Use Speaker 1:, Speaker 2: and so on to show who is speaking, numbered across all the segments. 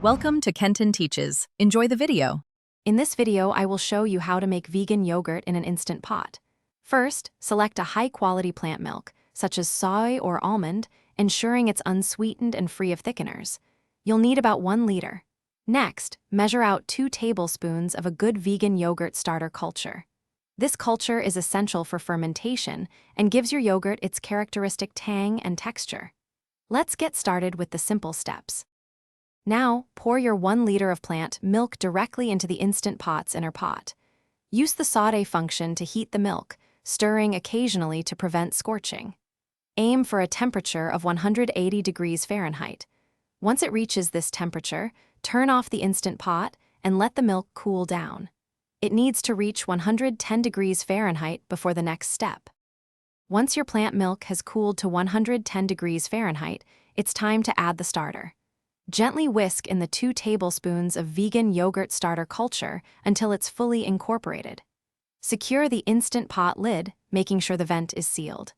Speaker 1: Welcome to Kenton Teaches. Enjoy the video.
Speaker 2: In this video, I will show you how to make vegan yogurt in an instant pot. First, select a high-quality plant milk, such as soy or almond, ensuring it's unsweetened and free of thickeners. You'll need about 1 liter. Next, measure out 2 tablespoons of a good vegan yogurt starter culture. This culture is essential for fermentation and gives your yogurt its characteristic tang and texture. Let's get started with the simple steps. Now, pour your 1 liter of plant milk directly into the Instant Pot's inner pot. Use the sauté function to heat the milk, stirring occasionally to prevent scorching. Aim for a temperature of 180 degrees Fahrenheit. Once it reaches this temperature, turn off the Instant Pot and let the milk cool down. It needs to reach 110 degrees Fahrenheit before the next step. Once your plant milk has cooled to 110 degrees Fahrenheit, it's time to add the starter. Gently whisk in the 2 tablespoons of vegan yogurt starter culture until it's fully incorporated. Secure the Instant Pot lid, making sure the vent is sealed.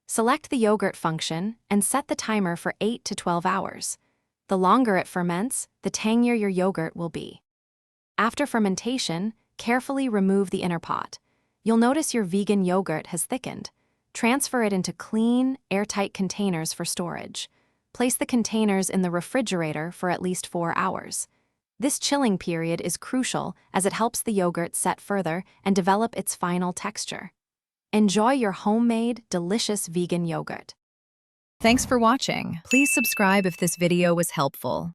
Speaker 2: Select the yogurt function and set the timer for 8 to 12 hours. The longer it ferments, the tangier your yogurt will be. After fermentation, carefully remove the inner pot. You'll notice your vegan yogurt has thickened. Transfer it into clean, airtight containers for storage. Place the containers in the refrigerator for at least 4 hours. This chilling period is crucial as it helps the yogurt set further and develop its final texture. Enjoy your homemade, delicious vegan yogurt.
Speaker 1: Thanks for watching. Please subscribe if this video was helpful.